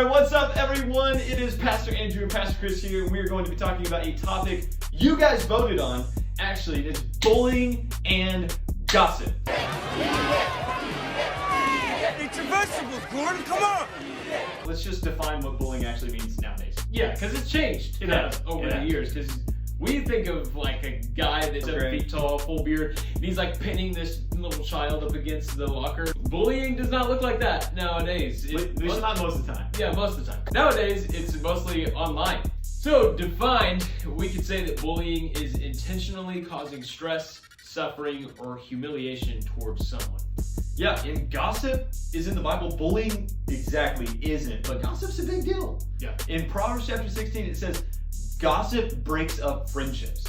what's up everyone? It is Pastor Andrew and Pastor Chris here, and we are going to be talking about a topic you guys voted on. Actually, it's bullying and gossip. Eat your vegetables, Gordon, come on! Let's just define what bullying actually means nowadays. Yeah, because it's changed over the years. Because we think of like a guy that's 7 feet tall, full beard, and he's like pinning this little child up against the locker. Bullying does not look like that nowadays. At least not most of the time. Yeah, most of the time. Nowadays, it's mostly online. So, defined, we could say that bullying is intentionally causing stress, suffering, or humiliation towards someone. Yeah, and gossip is in the Bible. Bullying exactly isn't, but gossip's a big deal. Yeah. In Proverbs chapter 16, it says, gossip breaks up friendships.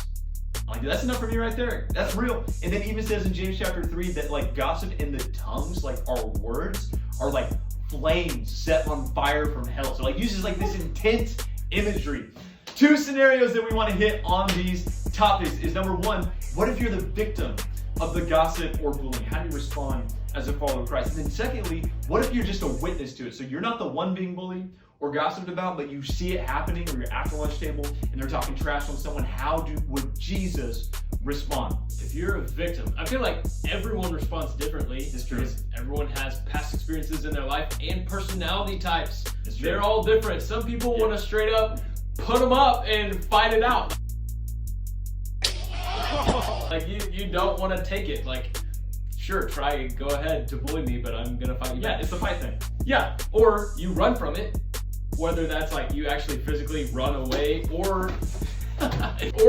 Like, that's enough for me right there. That's real. And then even says in James chapter 3 that like gossip in the tongues, like our words, are like flames set on fire from hell. So like uses like this intense imagery. Two scenarios that we want to hit on these topics is number one, what if you're the victim of the gossip or bullying? How do you respond as a follower of Christ? And then secondly, what if you're just a witness to it? So you're not the one being bullied or gossiped about, but you see it happening, or you're at the lunch table and they're talking trash on someone. Would Jesus respond? If you're a victim, I feel like everyone responds differently. It's true. Because everyone has past experiences in their life and personality types. It's true. They're all different. Some people want to straight up put them up and fight it out. Like you don't want to take it. Like, sure, go ahead to bully me, but I'm gonna fight you back. Yeah, it's the fight thing. Yeah, or you run from it, whether that's like you actually physically run away, or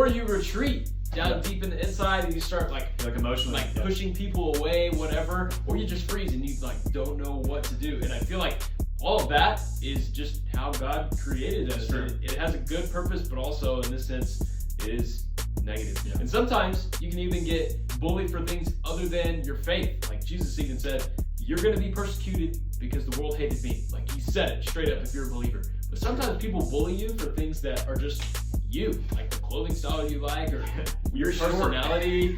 you retreat down deep in the inside and you start like emotionally, pushing people away, whatever, or you just freeze and you like don't know what to do. And I feel like all of that is just how God created us. It has a good purpose, but also in this sense, it is negative. Yeah. And sometimes you can even get bullied for things other than your faith. Like Jesus even said, you're going to be persecuted because the world hated me. Like he said it straight up if you're a believer. But sometimes people bully you for things that are just you, like the clothing style you like, or your personality.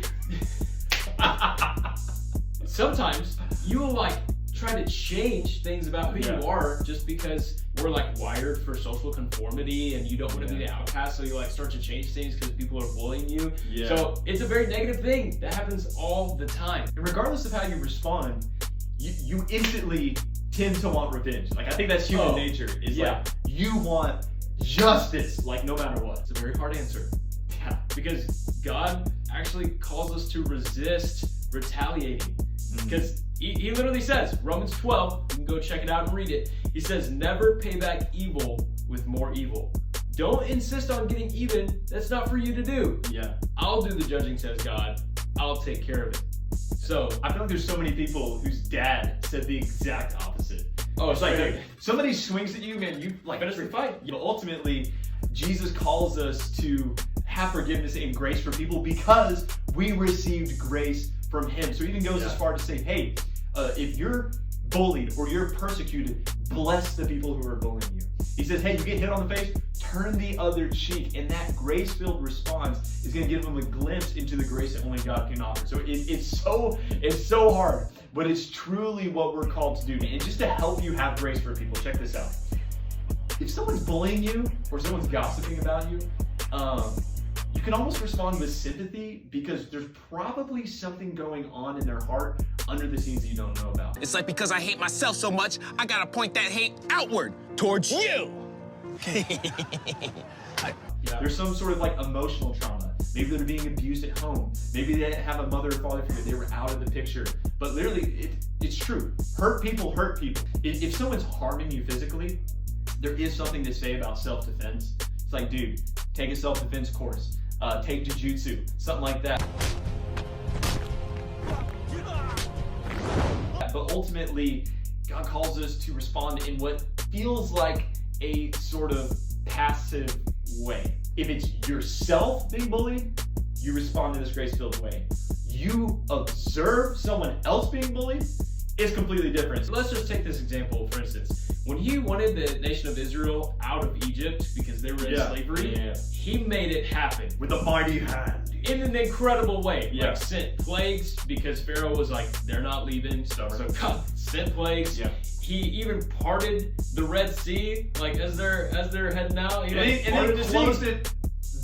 Sometimes you will like try to change things about who you are just because we're like wired for social conformity and you don't want to be the outcast, so you like start to change things because people are bullying you. So it's a very negative thing that happens all the time. And regardless of how you respond, you instantly tend to want revenge. Like I think that's human nature. Is like you want justice, like no matter what. It's a very hard answer. Yeah, because God actually calls us to resist retaliating. Because he literally says, Romans 12, you can go check it out and read it. He says, never pay back evil with more evil. Don't insist on getting even. That's not for you to do. Yeah. I'll do the judging, says God. I'll take care of it. So I feel like there's so many people whose dad said the exact opposite. Oh, it's like somebody swings at you, man, you like finish the fight. But ultimately, Jesus calls us to have forgiveness and grace for people because we received grace from him. So he even goes as far to say, hey, if you're bullied or you're persecuted, bless the people who are bullying you. He says, hey, you get hit on the face, turn the other cheek. And that grace-filled response is going to give them a glimpse into the grace that only God can offer. So it's so hard, but it's truly what we're called to do. And just to help you have grace for people, check this out. If someone's bullying you or someone's gossiping about you, you can almost respond with sympathy because there's probably something going on in their heart under the scenes that you don't know about. It's like because I hate myself so much, I gotta point that hate outward towards you. There's some sort of like emotional trauma. Maybe they're being abused at home. Maybe they didn't have a mother or father figure. They were out of the picture. But literally, it's true. Hurt people hurt people. If someone's harming you physically, there is something to say about self-defense. It's like, dude, take a self-defense course. Take jujitsu, something like that. But ultimately, God calls us to respond in what feels like a sort of passive way. If it's yourself being bullied, you respond in this grace-filled way. You observe someone else being bullied, it's completely different. So let's just take this example, for instance. When he wanted the nation of Israel out of Egypt because they were in slavery, he made it happen. With a mighty hand. In an incredible way. Like sent plagues because Pharaoh was like, they're not leaving. So God sent plagues. He even parted the Red Sea, like as they're heading out. He like and parted he the closed sea, it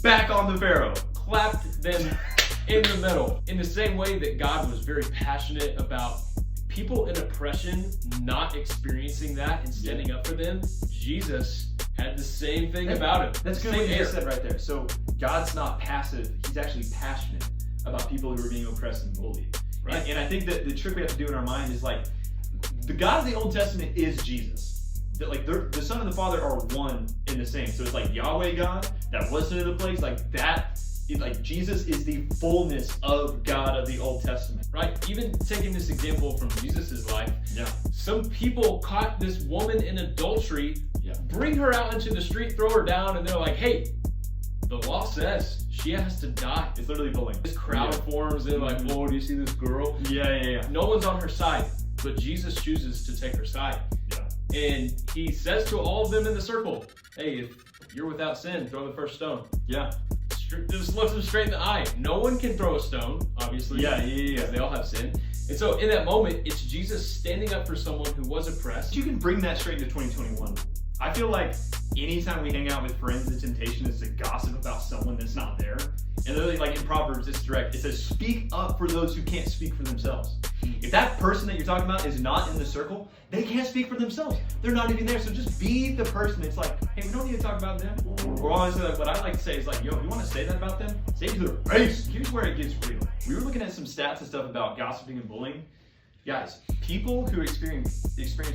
back on the Pharaoh. clapped them in the middle. In the same way that God was very passionate about people in oppression not experiencing that and standing up for them, Jesus had the same thing about him. That's good Same what you air. said right there. So God's not passive; He's actually passionate about people who are being oppressed and bullied. Right. And I think that the trick we have to do in our mind is like, the God of the Old Testament is Jesus. That like the Son and the Father are one in the same. So it's like Yahweh God that was into the plagues, like that. Like Jesus is the fullness of God of the Old Testament. Right? Even taking this example from Jesus' life, Yeah. some people caught this woman in adultery, Yeah. bring her out into the street, throw her down, and they're like, hey, the law says she has to die. It's literally bullying. This crowd forms, they're like, whoa, do you see this girl? Yeah. No one's on her side, but Jesus chooses to take her side. Yeah. And he says to all of them in the circle, hey, if you're without sin, throw the first stone. Yeah. Just looks them straight in the eye. No one can throw a stone, obviously. Yeah. Because they all have sin. And so in that moment, it's Jesus standing up for someone who was oppressed. You can bring that straight into 2021. I feel like anytime we hang out with friends, the temptation is to gossip about someone that's not there. And literally, like in Proverbs, it's direct. It says, speak up for those who can't speak for themselves. If that person that you're talking about is not in the circle, they can't speak for themselves. They're not even there. So just be the person that's like, hey, we don't need to talk about them. Or honestly, like, what I like to say is like, yo, if you want to say that about them, say it to their face. Here's where it gets real. We were looking at some stats and stuff about gossiping and bullying. Guys, people who experience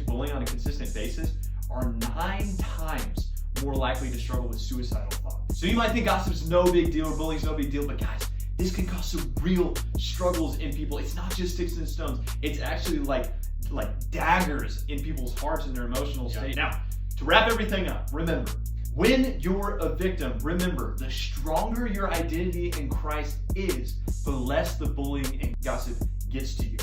bullying on a consistent basis are 9 times more likely to struggle with suicidal thoughts. So you might think gossip's no big deal or bullying's no big deal, but guys, this can cause some real struggles in people. It's not just sticks and stones. It's actually like daggers in people's hearts and their emotional state. Now, to wrap everything up, remember, when you're a victim, remember, the stronger your identity in Christ is, the less the bullying and gossip gets to you.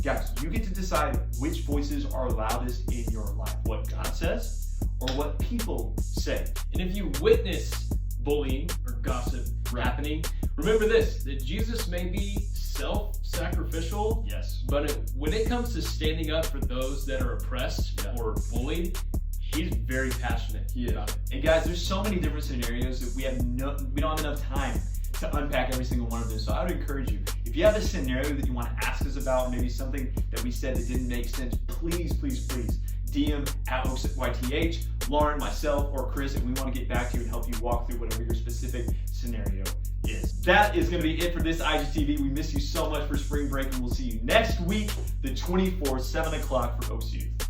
Guys, you get to decide which voices are loudest in your life, what God says or what people say. And if you witness bullying or gossip happening, remember this, that Jesus may be self-sacrificial, Yes. but when it comes to standing up for those that are oppressed or bullied, he's very passionate about it. And guys, there's so many different scenarios that we don't have enough time to unpack every single one of them. So I would encourage you, if you have a scenario that you want to ask us about, maybe something that we said that didn't make sense, please DM at OaksYTH, Lauren, myself, or Chris, and we want to get back to you and help you walk through whatever your specific scenario is. That is going to be it for this IGTV. We miss you so much for spring break, and we'll see you next week, the 24th, 7 o'clock for Oaks Youth.